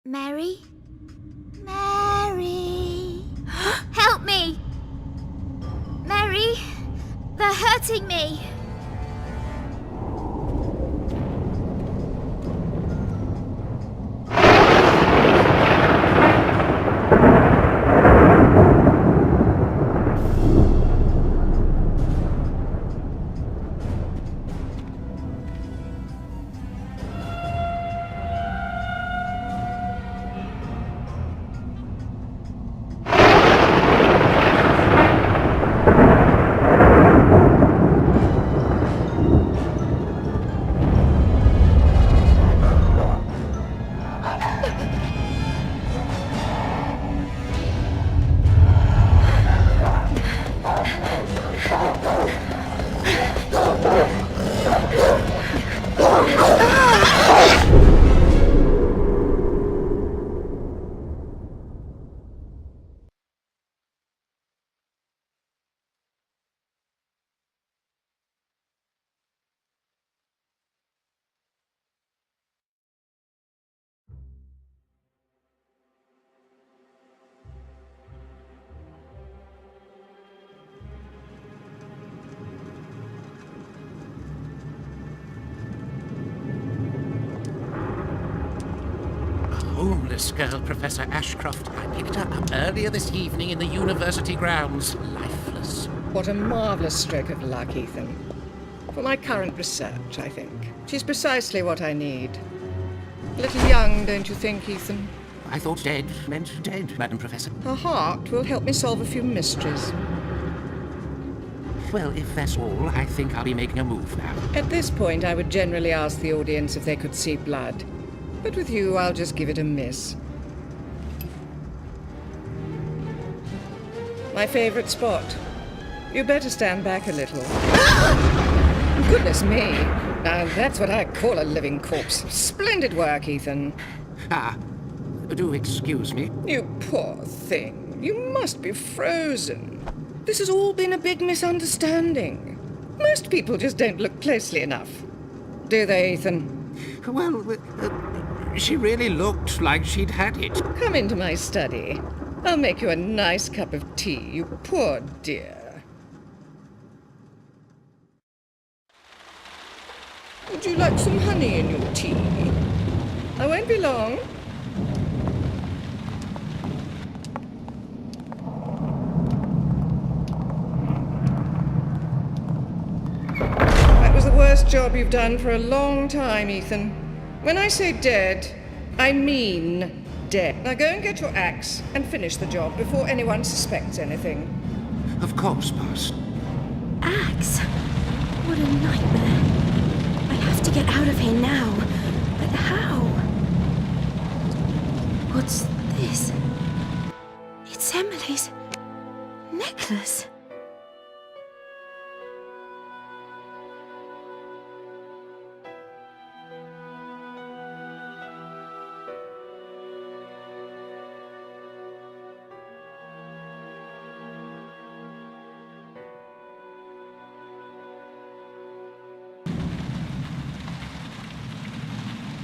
Mary? Mary! Help me! Mary! They're hurting me! Homeless girl, Professor Ashcroft. I picked her up earlier this evening in the university grounds, lifeless. What a marvellous stroke of luck, Ethan. For my current research, I think. She's precisely what I need. A little young, don't you think, Ethan? I thought dead meant dead, Madam Professor. Her heart will help me solve a few mysteries. Well, if that's all, I think I'll be making a move now. At this point, I would generally ask the audience if they could see blood. But with you, I'll just give it a miss. My favorite spot. You better stand back a little. Goodness me! Now that's what I call a living corpse. Splendid work, Ethan. Ah, do excuse me. You poor thing. You must be frozen. This has all been a big misunderstanding. Most people just don't look closely enough. Do they, Ethan? Well, she really looked like she'd had it. Come into my study. I'll make you a nice cup of tea, you poor dear. Would you like some honey in your tea? I won't be long. That was the worst job you've done for a long time, Ethan. When I say dead, I mean dead. Now go and get your axe and finish the job before anyone suspects anything. Of course, boss. Axe? What a nightmare. I have to get out of here now. But how? What's this? It's Emily's necklace.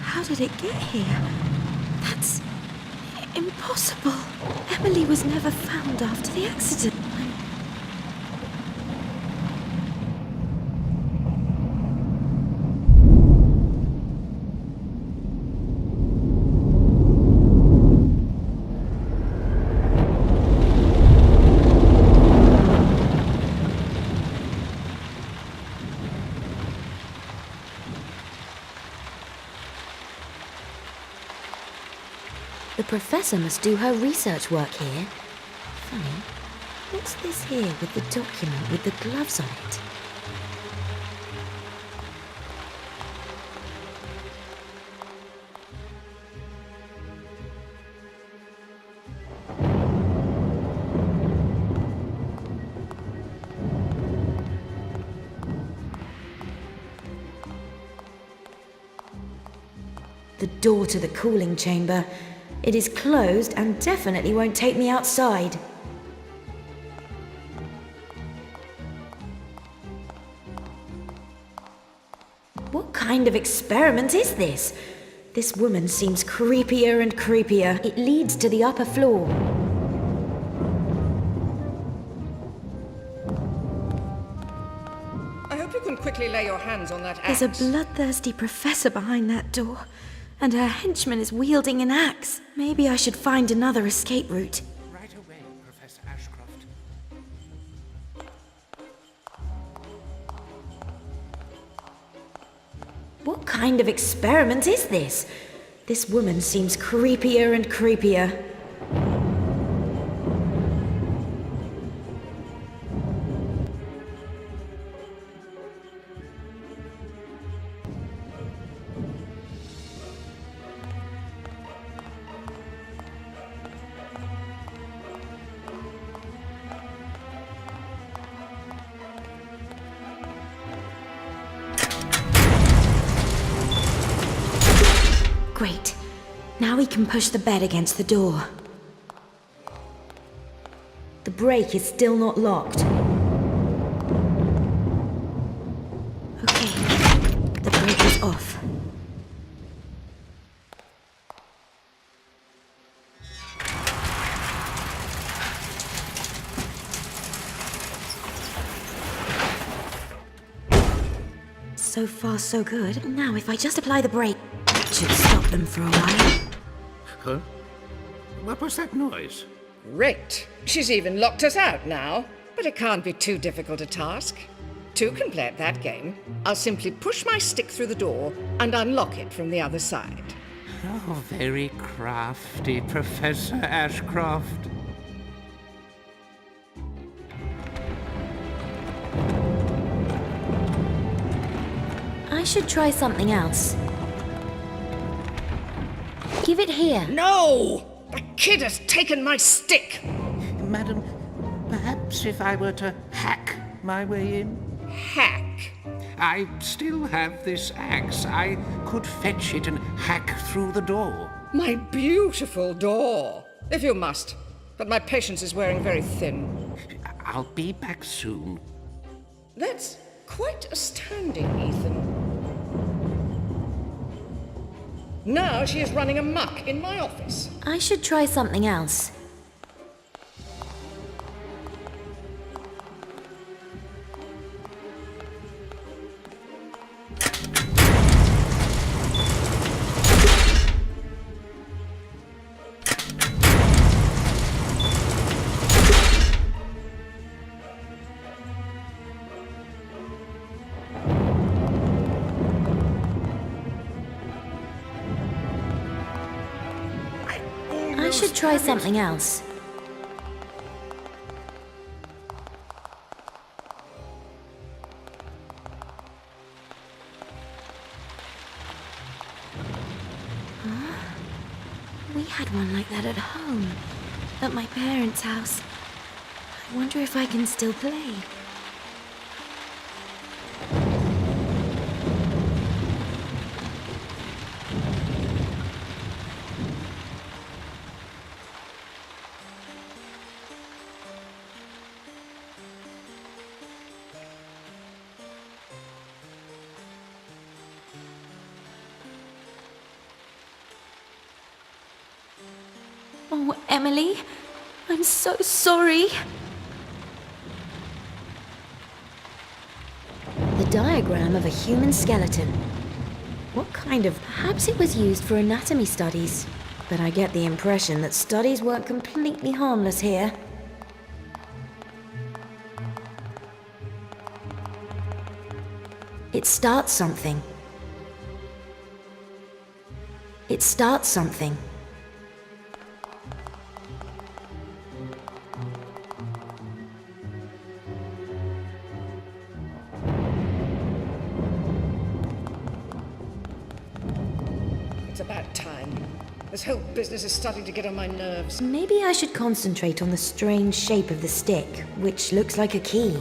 How did it get here? That's impossible. Emily was never found after the accident. The professor must do her research work here. Funny, what's this here with the document with the gloves on it? The door to the cooling chamber. It is closed and definitely won't take me outside. What kind of experiment is this? This woman seems creepier and creepier. It leads to the upper floor. I hope you can quickly lay your hands on that axe. There's a bloodthirsty professor behind that door, and her henchman is wielding an axe. Maybe I should find another escape route. Right away, Professor Ashcroft. What kind of experiment is this? This woman seems creepier and creepier. Great. Now we can push the bed against the door. The brake is still not locked. Okay, the brake is off. So far, so good. Now, if I just apply the brake, it should stop them for a while. Huh? What was that noise? Great. She's even locked us out now. But it can't be too difficult a task. Two can play at that game. I'll simply push my stick through the door and unlock it from the other side. Oh, very crafty, Professor Ashcroft. I should try something else. Give it here. No! The kid has taken my stick! Madam, perhaps if I were to hack my way in? Hack. I still have this axe. I could fetch it and hack through the door. My beautiful door. If you must. But my patience is wearing very thin. I'll be back soon. That's quite astounding, Ethan. Now she is running amok in my office. I should try something else. I should try something else. We had one like that at home, at my parents' house. I wonder if I can still play. Oh, Emily, I'm so sorry. The diagram of a human skeleton. What kind of... Perhaps it was used for anatomy studies. But I get the impression that studies weren't completely harmless here. It starts something. It starts something. It's about time. This whole business is starting to get on my nerves. Maybe I should concentrate on the strange shape of the stick, which looks like a key.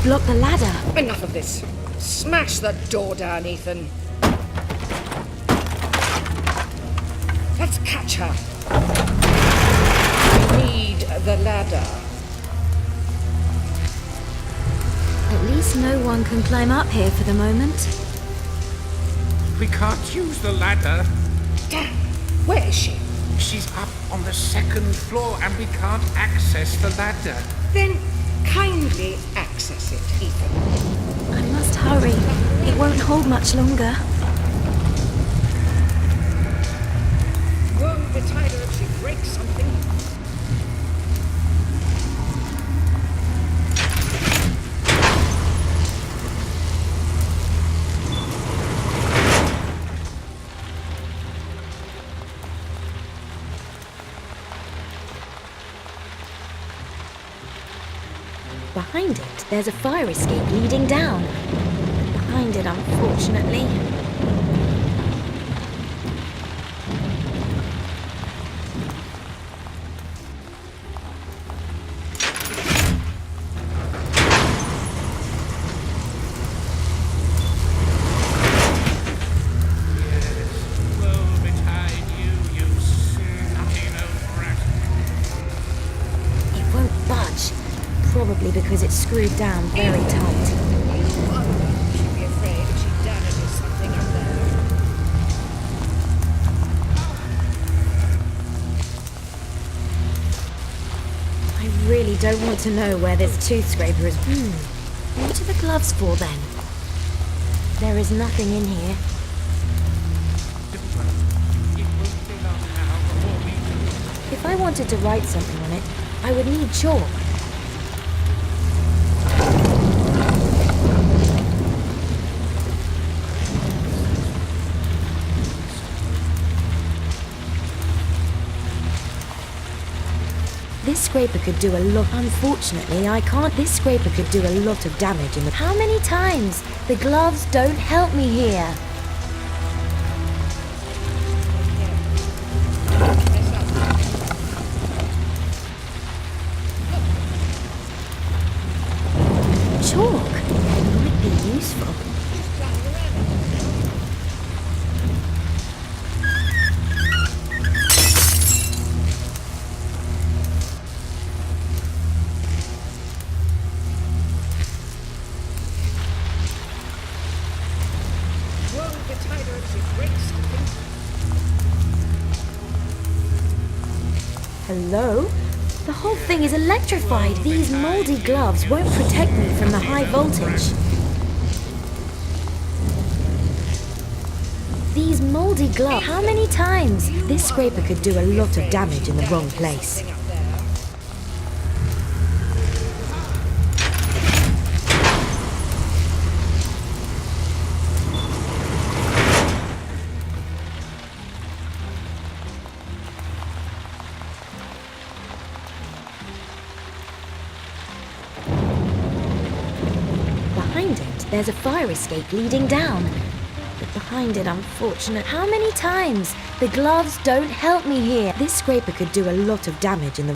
just blocked the ladder. Enough of this. Smash the door down, Ethan. Let's catch her. We need the ladder. At least no one can climb up here for the moment. We can't use the ladder. Damn, where is she? She's up on the second floor and we can't access the ladder. Then kindly access it, Ethan. I must hurry. It won't hold much longer. Woe betide her if she breaks something. Behind it, there's a fire escape leading down. Behind it, unfortunately. Woe betide you, you snotty old brat. It won't budge. Probably because it's screwed down very tight. You wonder she'd be afraid if she damages something up there. I really don't want to know where this tooth scraper is. What are the gloves for then? There is nothing in here. Don't worry. It won't be long now before we do. If I wanted to write something on it, I would need chalk. This scraper could do a lot. Unfortunately, I can't. This scraper could do a lot of damage in the... How many times? The gloves don't help me here. Chalk might be useful. Woe betide her if she breaks something. Hello? The whole thing is electrified. These moldy gloves won't protect me from the high voltage. These moldy gloves. How many times? This scraper could do a lot of damage in the wrong place. Something up there. Behind it, there's a fire escape leading down. But behind it, unfortunate. How many times? The gloves don't help me here. This scraper could do a lot of damage in the